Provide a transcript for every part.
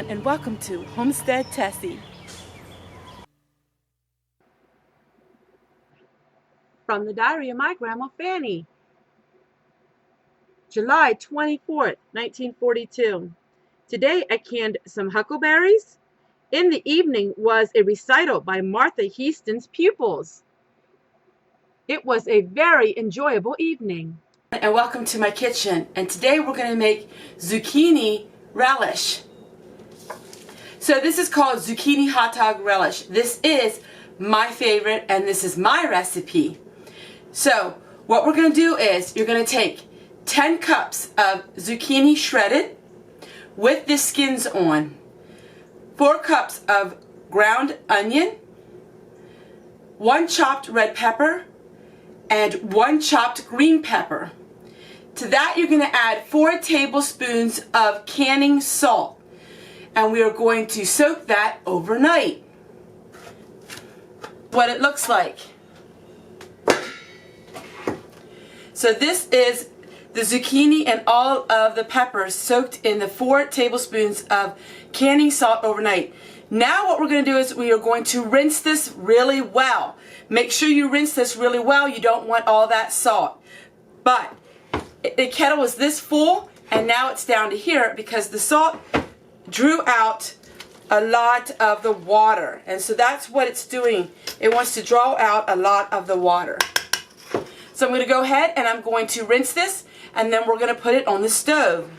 everyone, and welcome to Homestead Tessie. From the diary of my grandma Fanny. July 24th, 1942. Today I canned some huckleberries. In the evening was a recital by Martha Heaston's pupils. It was a very enjoyable evening. And welcome to my kitchen. And today we're going to make zucchini relish. So this is called zucchini hot dog relish. This is my favorite and this is my recipe. So what we're going to do is you're going to take 10 cups of zucchini shredded with the skins on, 4 cups of ground onion, 1 chopped red pepper, and 1 chopped green pepper. To that you're going to add 4 tablespoons of canning salt. And we are going to soak that overnight. What it looks like. So this is the zucchini and all of the peppers soaked in the 4 tablespoons of canning salt overnight. Now what we're going to do is we are going to rinse this really well. Make sure you rinse this really well. You don't want all that salt. But the kettle is this full and now it's down to here because the salt drew out a lot of the water, and so that's what it's doing. It wants to draw out a lot of the water. So I'm going to go ahead and I'm going to rinse this, and then we're going to put it on the stove.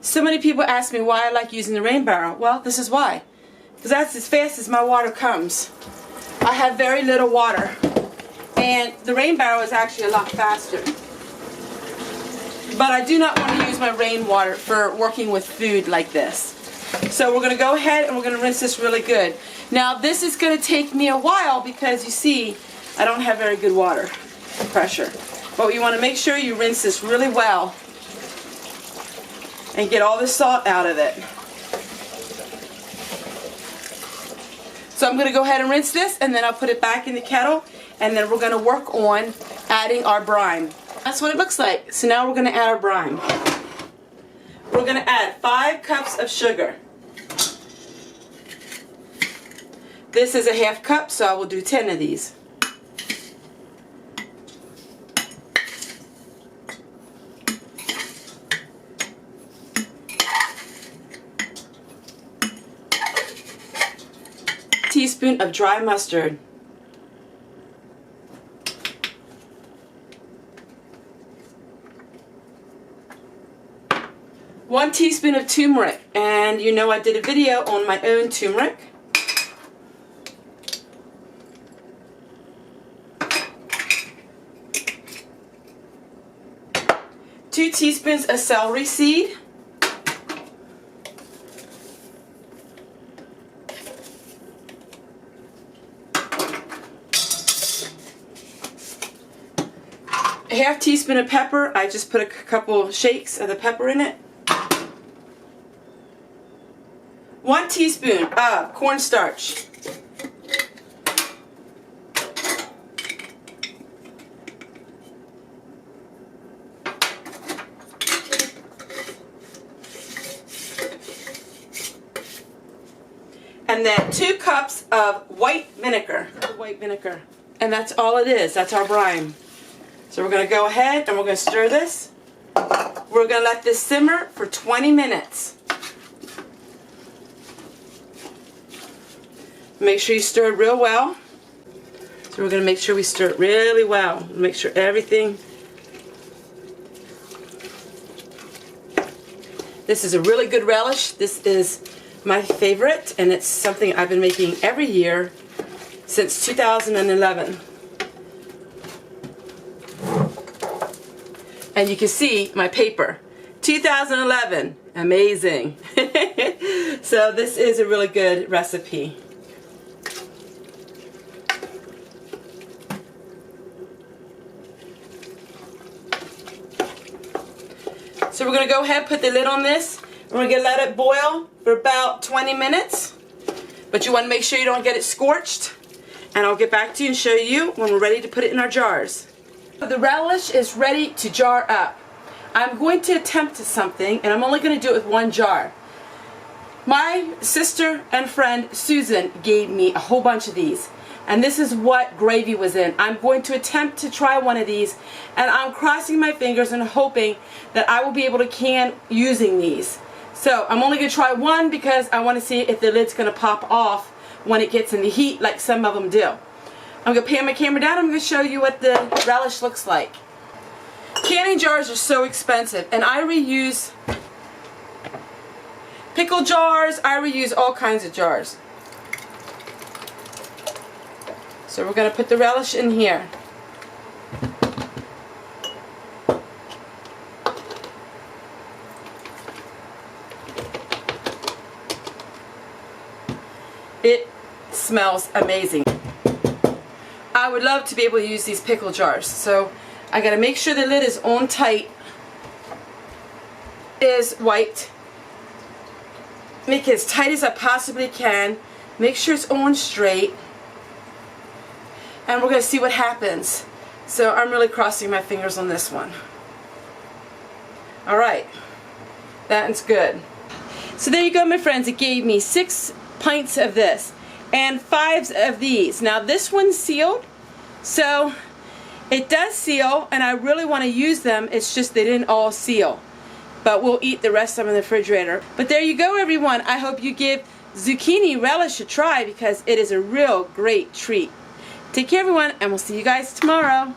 So many people ask me why I like using the rain barrel. Well, this is why. Because that's as fast as my water comes. I have very little water, and the rain barrel is actually a lot faster. But I do not want to use my rainwater for working with food like this. So we're going to go ahead and we're going to rinse this really good. Now this is going to take me a while because you see I don't have very good water pressure. But you want to make sure you rinse this really well and get all the salt out of it. So I'm going to go ahead and rinse this, and then I'll put it back in the kettle, and then we're going to work on adding our brine. That's what it looks like. So now we're going to add our brine. We're going to add 5 cups of sugar. This is a ½ cup, so I will do 10 of these. Teaspoon of dry mustard. 1 teaspoon of turmeric, and you know I did a video on my own turmeric. Two teaspoons of celery seed. A ½ teaspoon of pepper. I just put a couple shakes of the pepper in it. 1 teaspoon of cornstarch. And then 2 cups of white vinegar. And that's all it is. That's our brine. So we're going to go ahead and we're going to stir this. We're going to let this simmer for 20 minutes. Make sure you stir it real well. So we're going to make sure we stir it really well. Make sure everything. This is a really good relish. This is my favorite, and it's something I've been making every year since 2011. And you can see my paper. 2011. Amazing. So this is a really good recipe. So we're going to go ahead and put the lid on this. We're going to let it boil for about 20 minutes. But you want to make sure you don't get it scorched. And I'll get back to you and show you when we're ready to put it in our jars. The relish is ready to jar up. I'm going to attempt something, and I'm only going to do it with one jar. My sister and friend Susan gave me a whole bunch of these, and this is what gravy was in. I'm going to attempt to try one of these, and I'm crossing my fingers and hoping that I will be able to can using these. So I'm only going to try one because I want to see if the lid's going to pop off when it gets in the heat like some of them do. I'm going to pan my camera down. I'm going to show you what the relish looks like. Canning jars are so expensive, and I reuse pickle jars. I reuse all kinds of jars. So we're going to put the relish in here. It smells amazing. I would love to be able to use these pickle jars. So I got to make sure the lid is on tight, is wiped. Make it as tight as I possibly can. Make sure it's on straight. And we're going to see what happens. So I'm really crossing my fingers on this one. Alright. That's good. So there you go, my friends. It gave me 6 pints of this and 5 of these. Now this one's sealed. So it does seal, and I really want to use them. It's just they didn't all seal. But we'll eat the rest of them in the refrigerator. But there you go, everyone. I hope you give zucchini relish a try because it is a real great treat. Take care, everyone, and we'll see you guys tomorrow.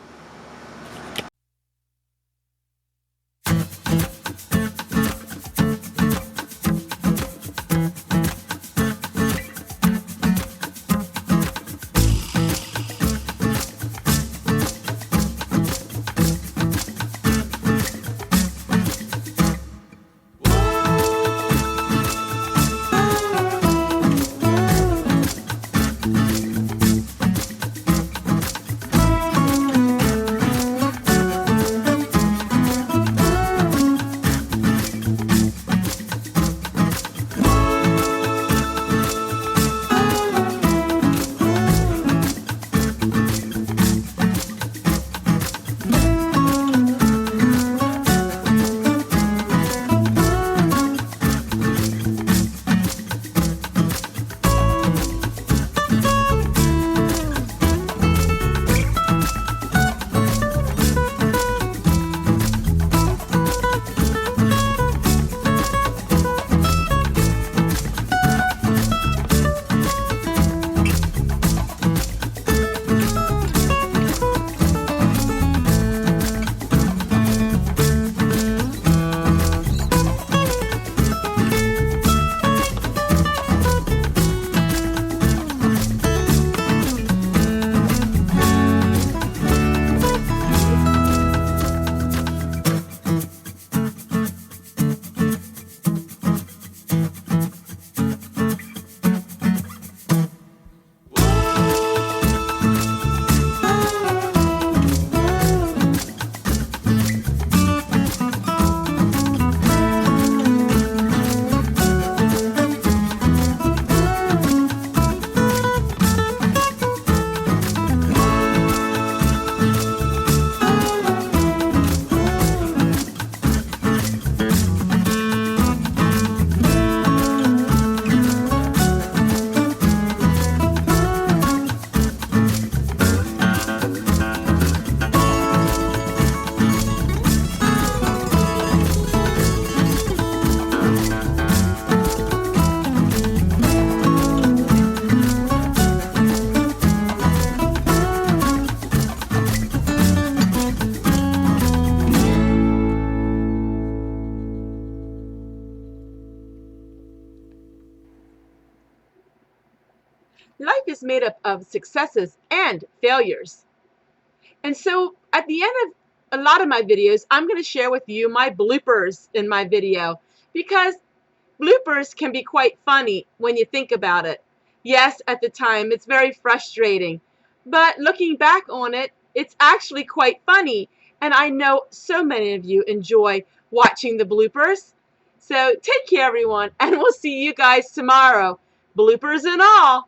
Life is made up of successes and failures. And so at the end of a lot of my videos, I'm going to share with you my bloopers in my video, because bloopers can be quite funny when you think about it. Yes, at the time it's very frustrating, but looking back on it, it's actually quite funny, and I know so many of you enjoy watching the bloopers. So take care, everyone, and we'll see you guys tomorrow. Bloopers and all.